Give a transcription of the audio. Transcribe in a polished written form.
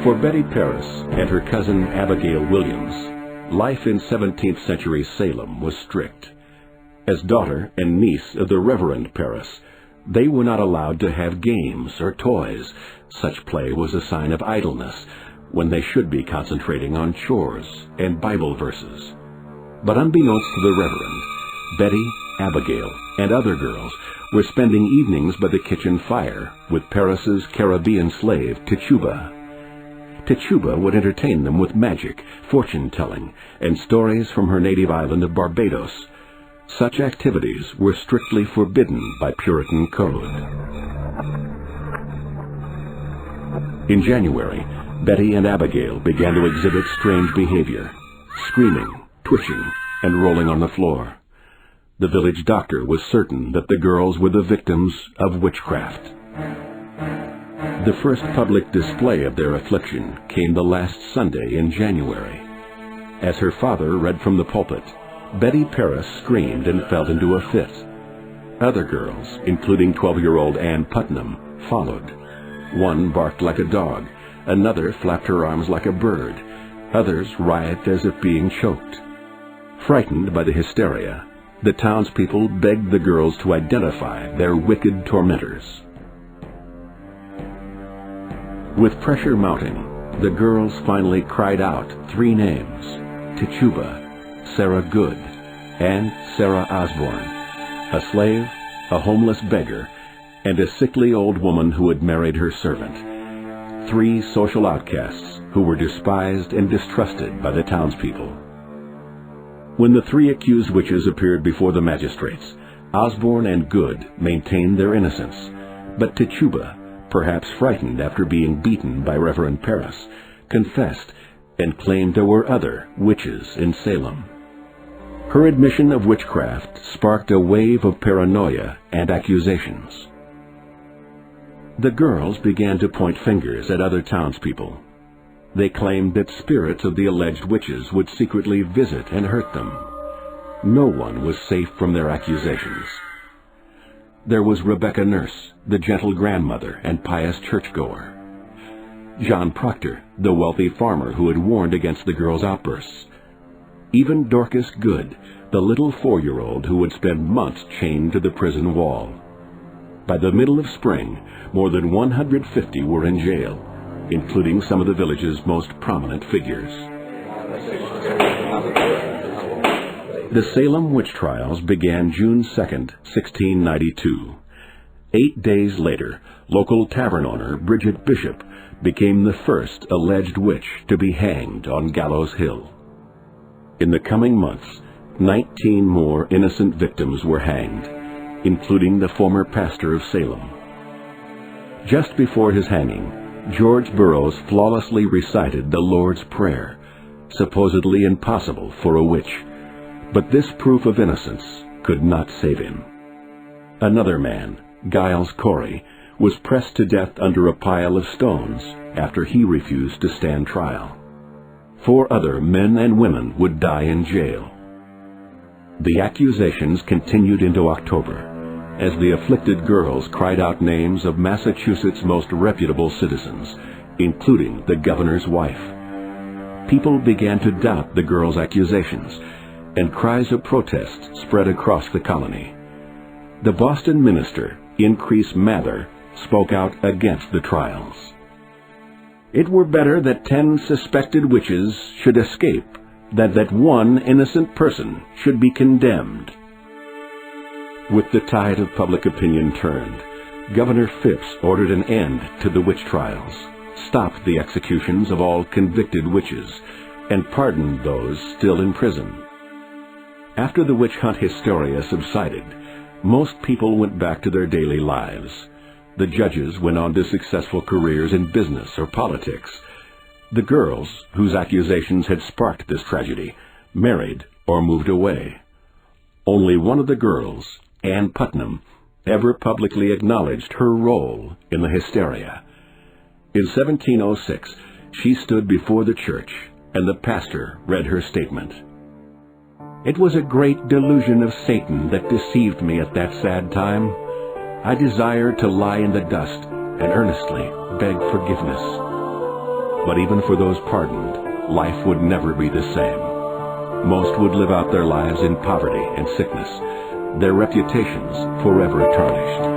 For Betty Paris and her cousin Abigail Williams, life in 17th century Salem was strict. As daughter and niece of the Reverend Paris, they were not allowed to have games or toys. Such play was a sign of idleness, when they should be concentrating on chores and Bible verses. But unbeknownst to the Reverend, Betty, Abigail, and other girls were spending evenings by the kitchen fire with Paris's Caribbean slave, Tituba. Tituba would entertain them with magic, fortune-telling, and stories from her native island of Barbados. Such activities were strictly forbidden by Puritan code. In January, Betty and Abigail began to exhibit strange behavior, screaming, twitching, and rolling on the floor. The village doctor was certain that the girls were the victims of witchcraft. The first public display of their affliction came the last Sunday in January. As her father read from the pulpit, Betty Paris screamed and fell into a fit. Other girls, including 12-year-old Ann Putnam, followed. One barked like a dog, another flapped her arms like a bird, others writhed as if being choked. Frightened by the hysteria, the townspeople begged the girls to identify their wicked tormentors. With pressure mounting, the girls finally cried out 3 names: Tituba, Sarah Good, and Sarah Osborne, a slave, a homeless beggar, and a sickly old woman who had married her servant. 3 social outcasts who were despised and distrusted by the townspeople. When the 3 accused witches appeared before the magistrates, Osborne and Good maintained their innocence, but Tituba, perhaps frightened after being beaten by Reverend Paris, confessed and claimed there were other witches in Salem. Her admission of witchcraft sparked a wave of paranoia and accusations. The girls began to point fingers at other townspeople. They claimed that spirits of the alleged witches would secretly visit and hurt them. No one was safe from their accusations. There was Rebecca Nurse, the gentle grandmother and pious churchgoer. John Proctor, the wealthy farmer who had warned against the girls' outbursts. Even Dorcas Good, the little 4-year-old who would spend months chained to the prison wall. By the middle of spring, more than 150 were in jail, including some of the village's most prominent figures. The Salem witch trials began June 2, 1692. 8 days later, local tavern owner Bridget Bishop became the first alleged witch to be hanged on Gallows Hill. In the coming months, 19 more innocent victims were hanged, including the former pastor of Salem. Just before his hanging, George Burroughs flawlessly recited the Lord's Prayer, supposedly impossible for a witch, but this proof of innocence could not save him. Another man, Giles Corey, was pressed to death under a pile of stones after he refused to stand trial. 4 other men and women would die in jail. The accusations continued into October, as the afflicted girls cried out names of Massachusetts' most reputable citizens, including the governor's wife. People began to doubt the girls' accusations, and cries of protest spread across the colony. The Boston minister, Increase Mather, spoke out against the trials. It were better that 10 suspected witches should escape than that 1 innocent person should be condemned. With the tide of public opinion turned, Governor Phipps ordered an end to the witch trials, stopped the executions of all convicted witches, and pardoned those still in prison. After the witch hunt hysteria subsided, most people went back to their daily lives. The judges went on to successful careers in business or politics. The girls, whose accusations had sparked this tragedy, married or moved away. Only one of the girls, Ann Putnam, ever publicly acknowledged her role in the hysteria. In 1706, she stood before the church, and the pastor read her statement. "It was a great delusion of Satan that deceived me at that sad time. I desired to lie in the dust and earnestly beg forgiveness. But even for those pardoned, life would never be the same. Most would live out their lives in poverty and sickness, their reputations forever tarnished.